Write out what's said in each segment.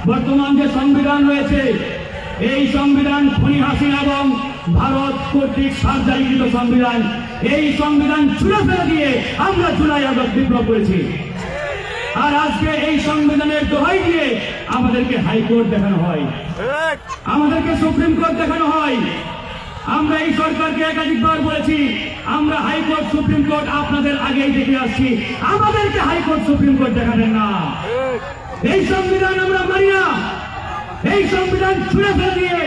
বর্তমান যে সংবিধান রয়েছে এই সংবিধান খনি হাসিনা এবং ভারত কর্তৃক সার্বজনীকৃত সংবিধান। এই সংবিধান ছুঁড়ে ফেলে দিয়ে আমরা জুলাই আগস্ট বিপ্লব করেছি। আর আজকে এই সংবিধানের দোহাই দিয়ে আমাদেরকে হাইকোর্ট দেখানো হয়, আমাদেরকে সুপ্রিম কোর্ট দেখানো হয়। আমরা এই সরকারকে একাধিকবার বলেছি আমরা হাইকোর্ট সুপ্রিম কোর্ট আপনাদের আগেই দেখে আসছি, আমাদেরকে হাইকোর্ট সুপ্রিম কোর্ট দেখাবেন না। এই সংবিধান আমরা মানি না। এই সংবিধান ছুঁড়ে ফেলে দিয়ে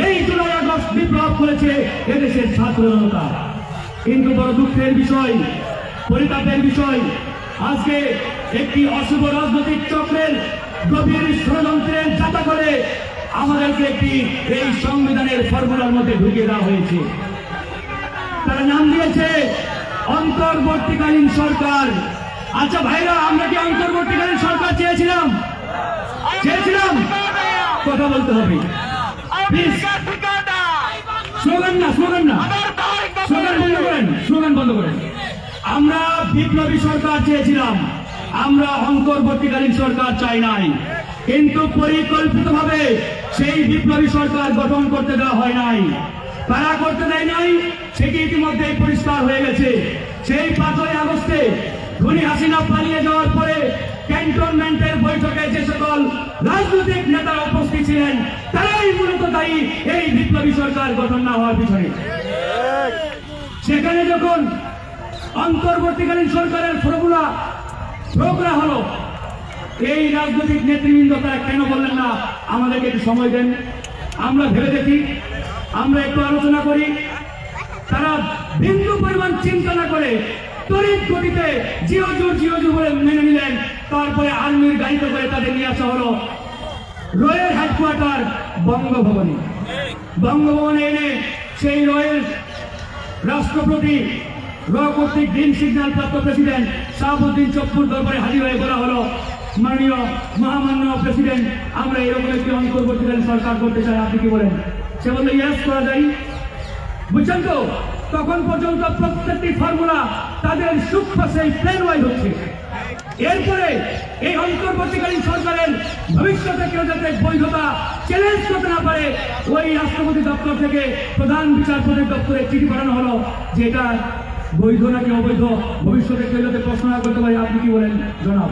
এই জুলাই আগস্ট বিপ্লব করেছে এদেশের ছাত্র জনতা। কিন্তু বড় দুঃখের বিষয়, পরিতাপের বিষয়, আজকে একটি অশুভ রাজনৈতিক চক্রের গভীর ষড়যন্ত্রের যাতা করে আমাদেরকে একটি এই সংবিধানের ফর্মুলার মধ্যে ঢুকিয়ে দেওয়া হয়েছে। তারা নাম দিয়েছে অন্তর্বর্তীকালীন সরকার। আচ্ছা ভাইরা, আমরা কি অন্তর্বর্তীকালীন সরকার চেয়েছিলাম? চেয়েছিলাম? কথা বলতে হবে প্লিজ। স্লোগান না, স্লোগান না, স্লোগান বন্ধ করেন, স্লোগান বন্ধ করেন। আমরা বিপ্লবী সরকার চেয়েছিলাম, আমরা অন্তর্বর্তীকালীন সরকার চাই নাই। কিন্তু পরিকল্পিতভাবে সেই বিপ্লবী সরকার গঠন করতে দেওয়া হয় নাই। তারা করতে দেয় নাই, সেটি ইতিমধ্যে পরিষ্কার হয়ে গেছে। সেই 5ই আগস্টে খনি হাসিনা পালিয়ে যাওয়ার পরে ক্যান্টনমেন্টের বৈঠকে যে সকল রাজনৈতিক নেতারা উপস্থিত ছিলেন তারাই মূলত দায়ী এই বিপ্লবী সরকার গঠন না হওয়ার পিছনে। সেখানে যখন অন্তর্বর্তীকালীন সরকারের ফর্মুলা প্রয়োগ করা হলো, এই রাজনৈতিক নেতৃবৃন্দ তারা কেন বললেন না আমাদেরকে একটু সময় দেন, আমরা ভেবে দেখি, আমরা একটু আলোচনা করি? তারা বিন্দু পরিমাণ চিন্তা না করে তড়িৎ গতিতে জিওজুর বলে মেনে নিলেন। তারপরে আর্মির গাড়িতে করে তাদের নিয়ে আসা হলো রয়ের হেডকোয়ার্টার বঙ্গভবনে। বঙ্গভবনে এনে সেই রয়ের রাষ্ট্রপতি র কর্তৃক গ্রিন সিগন্যাল প্রাপ্ত প্রেসিডেন্ট শাহাবুদ্দিন চপ্পুর দরবারে হাজির হয়ে বলা হলো, মাননীয় মহামান্য প্রেসিডেন্ট, আমরা এরকম একটি অন্তর্বর্তীকালীন সরকার করতে চাই, আপনি কি বলেন? সে বললো ইয়েস, করা যায়। বুঝছেন তো? তখন পর্যন্ত প্রত্যেকটি ফর্মুলা তাদের সূক্ষ্ম সেই প্লেন ওয়াইজ হচ্ছে। এরপরে এই অন্তর্বর্তীকালীন সরকারের ভবিষ্যতে কেউ যাতে বৈধতা চ্যালেঞ্জ করতে না পারে, ওই রাষ্ট্রপতি দপ্তর থেকে প্রধান বিচারপতির দপ্তরে চিঠি পাঠানো হলো যে এটা বৈধ নাকি অবৈধ, ভবিষ্যতে কেউ যাতে প্রশ্ন না করতে পারে, আপনি কি বলেন জনাব?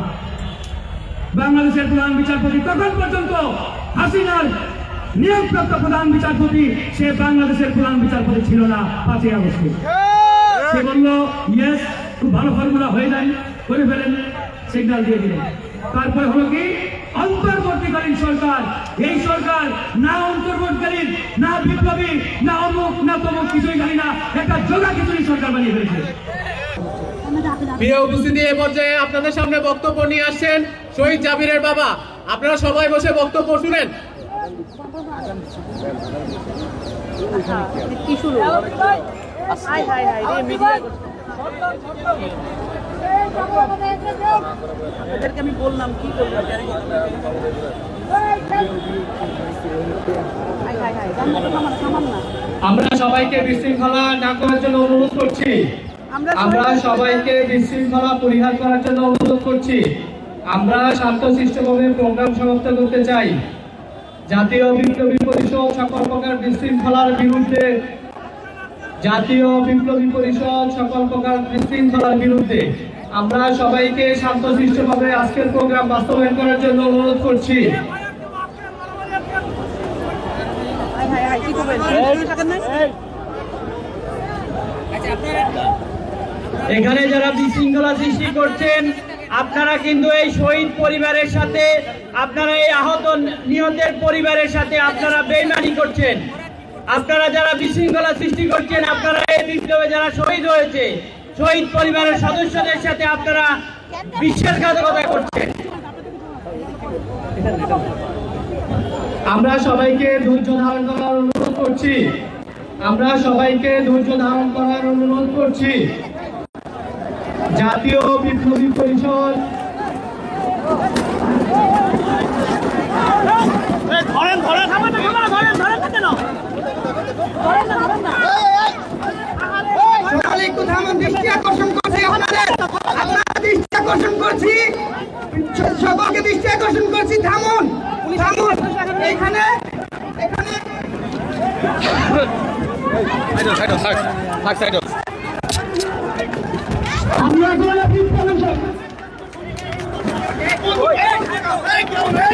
বাংলাদেশের প্রধান বিচারপতি তখন পর্যন্ত হাসিনার নিয়োগপ্রাপ্ত প্রধান বিচারপতি, সে বাংলাদেশের প্রধান বিচারপতি ছিল না 5ই আগস্টে। সে বলল ইয়েস, খুব ভালো ফর্মুলা, হয়ে যায়, করে ফেলেন, সিগন্যাল দিয়ে দিলেন। তারপরে হলো কি অন্তর্বর্তীকালীন সরকার। এই সরকার না অন্তর্বর্তীকালীন, না বিপ্লবী, না অমুক, না তমুক, কিছুই জানি না, একটা জোগা খিচুড়ি সরকার বানিয়ে ফেলেছে। প্রিয় উপস্থিতি, এ পর্যায়ে আপনাদের সামনে বক্তব্য নিয়ে আসছেন শহীদ জাবিরের বাবা। আপনারা সবাই বসে বক্তব্য শুনেন। আমি বললাম কি করবো, আমরা সবাইকে বিশৃঙ্খলা না করার জন্য অনুরোধ করছি। আমরা সবাইকে বিশৃঙ্খলা পরিহার করার জন্য অনুরোধ করছি। আমরা শান্তশিষ্টভাবে প্রোগ্রাম সমাপ্ত করতে চাই। জাতীয় বিপ্লবী পরিষদ সকল প্রকার বিশৃঙ্খলার বিরুদ্ধে, জাতীয় বিপ্লবী পরিষদ সকল প্রকার বিশৃঙ্খলার বিরুদ্ধে আমরা সবাইকে শান্তশিষ্টভাবে আজকের প্রোগ্রাম বাস্তবায়ন করার জন্য অনুরোধ করছি। এখানে যারা বিশৃঙ্খলা সৃষ্টি করছেন, আপনারা কিন্তু এই শহীদ পরিবারের সাথে, আপনারা এই আহত নিহতের পরিবারের সাথে আপনারা বেইমানি করছেন। আপনারা যারা বিশৃঙ্খলা সৃষ্টি করছেন, আপনারা এই বিপ্লবে যারা শহীদ হয়েছে, শহীদ পরিবারের সদস্যদের সাথে আপনারা বিশ্বাসঘাতকতা করছেন। আমরা সবাইকে ধৈর্য ধারণ করার অনুরোধ করছি। আমরা সবাইকে ধৈর্য ধারণ করার অনুরোধ করছি। জাতীয় বিপ্লবী পরিষদ সকলকে দৃষ্টি আকর্ষণ করছি, থামুন, এখানে আমরা